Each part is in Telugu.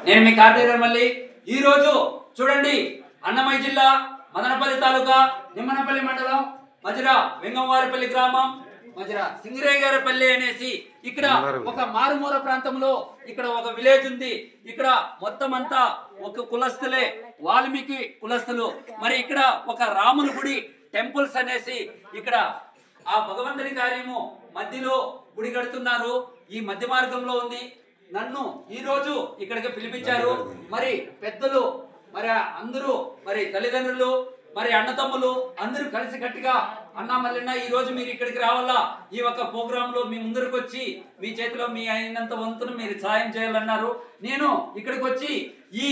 నేను మీ కార్తీక్ మళ్ళీ ఈ రోజు చూడండి అన్నమయ్య జిల్లా మదనపల్లి తాలూకా నిమ్మనపల్లి మండలం మజిరా వెంగంవారిపల్లి గ్రామం మజిరా సింగరేగారపల్లి అనేసి ఇక్కడ ఒక మారుమూల ప్రాంతంలో ఇక్కడ ఒక విలేజ్ ఉంది. ఇక్కడ మొత్తం అంతా ఒక కులస్తులే, వాల్మీకి కులస్తులు. మరి ఇక్కడ ఒక రాముల గుడి టెంపుల్స్ అనేసి ఇక్కడ ఆ భగవంతుని కార్యము మధ్యలో గుడి కడుతున్నారు. ఈ మధ్య మార్గంలో ఉంది. నన్ను ఈ రోజు ఇక్కడికి పిలిపించారు. మరి పెద్దలు, మరి అందరూ, మరి తల్లిదండ్రులు, మరి అన్నతమ్ములు అందరూ కలిసి గట్టిగా అన్నా మల్లన్న ఈ రోజు మీరు ఇక్కడికి రావాలా, ఈ ఒక్క ప్రోగ్రామ్ లో మీ ముందరికి వచ్చి మీ చేతిలో మీ అయినంత వంతును మీరు సాయం చేయాలన్నారు. నేను ఇక్కడికి వచ్చి ఈ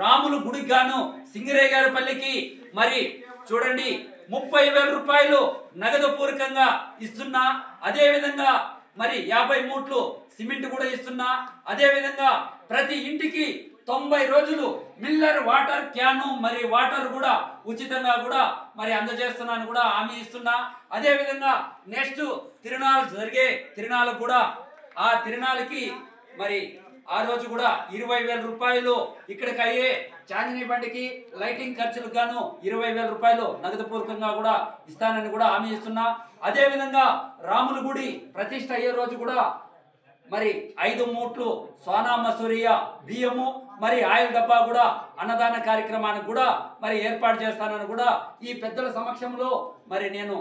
రాములు గుడికి గాను సింగరేగారపల్లికి మరి చూడండి 30,000 రూపాయలు నగదు పూర్వకంగా ఇస్తున్నా. అదే విధంగా మరి 50 మూట్లు సిమెంట్ కూడా ఇస్తున్నా. అదే విధంగా ప్రతి ఇంటికి 90 రోజులు మిల్లర్ వాటర్ క్యాను మరి వాటర్ కూడా ఉచితంగా కూడా మరి అందజేస్తున్నాను కూడా హామీ ఇస్తున్నా. అదే విధంగా నెక్స్ట్ తిరునాళ్ళు జరిగే తిరునాళ్ళు కూడా ఆ తిరునాళ్ళకి మరి ఆ రోజు కూడా 20,000 రూపాయలు ఇక్కడికి అయ్యే చాందిని బండికి లైటింగ్ ఖర్చులకు గాను 20,000 రూపాయలు నగదు పూర్వకంగా కూడా ఇస్తానని కూడా హామీ ఇస్తున్నా. అదే విధంగా రాముల గుడి ప్రతిష్ఠ అయ్యే రోజు కూడా మరి 5 మూట్లు సోనా మసూరియా బియ్యము మరి ఆయిల్ డబ్బా కూడా అన్నదాన కార్యక్రమానికి కూడా మరి ఏర్పాటు చేస్తానని కూడా ఈ పెద్దల సమక్షంలో మరి నేను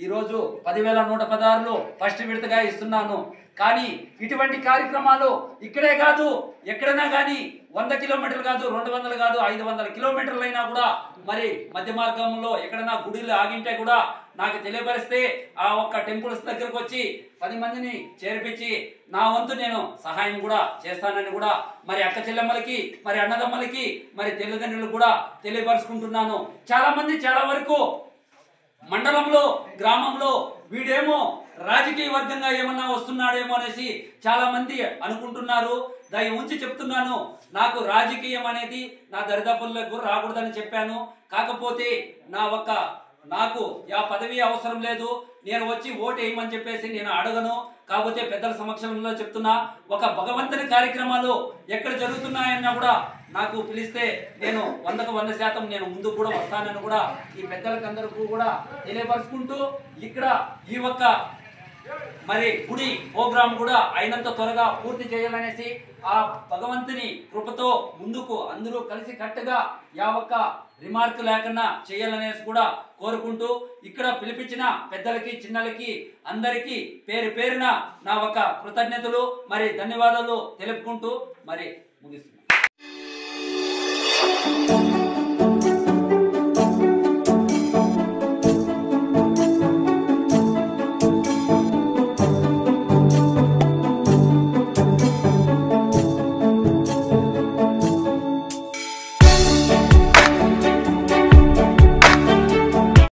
ఈరోజు 10,116 ఫస్ట్ విడతగా ఇస్తున్నాను. కానీ ఇటువంటి కార్యక్రమాలు ఇక్కడే కాదు, ఎక్కడైనా కానీ 100 కిలోమీటర్లు కాదు, 200 కాదు, 500 కిలోమీటర్లు అయినా కూడా మరి మధ్య మార్గంలో ఎక్కడైనా గుడిలో ఆగింటే కూడా నాకు తెలియపరిస్తే ఆ ఒక్క టెంపుల్స్ దగ్గరకు వచ్చి 10 మందిని చేర్పించి నా వంతు నేను సహాయం కూడా చేస్తానని కూడా మరి అక్క చెల్లెమ్మలకి, మరి అన్నదమ్మలకి, మరి తల్లిదండ్రులు కూడా తెలియపరుచుకుంటున్నాను. చాలా మంది చాలా వరకు మండలంలో, గ్రామంలో వీడేమో రాజకీయ వర్గంగా ఏమన్నా వస్తున్నాడేమో అనేసి చాలా మంది అనుకుంటున్నారు. దాని ఉంచి చెప్తున్నాను, నాకు రాజకీయం అనేది నా దరిదాపులకు రాకూడదని చెప్పాను. కాకపోతే నాకు ఆ పదవి అవసరం లేదు, నేను వచ్చి ఓటు వేయమని చెప్పేసి నేను అడగను. కాకపోతే పెద్దల సమక్షంలో చెప్తున్నా, ఒక భగవంతుని కార్యక్రమాలు ఎక్కడ జరుగుతున్నాయన్నా కూడా నాకు పిలిస్తే నేను 100కు 100% నేను ముందుకు కూడా వస్తానని కూడా ఈ పెద్దలకు అందరికీ కూడా తెలియపరుచుకుంటూ ఇక్కడ ఈ ఒక్క మరి గుడి ప్రోగ్రామ్ కూడా అయినంత త్వరగా పూర్తి చేయాలనేసి ఆ భగవంతుని కృపతో ముందుకు అందరూ కలిసి కట్టుగా ఒక్క రిమార్క్ లేకుండా చేయాలనేసి కూడా కోరుకుంటూ ఇక్కడ పిలిపించిన పెద్దలకి, చిన్నలకి అందరికీ పేరు పేరున నా ఒక కృతజ్ఞతలు మరి ధన్యవాదాలు తెలుపుకుంటూ మరి ముగిస్తున్నాను.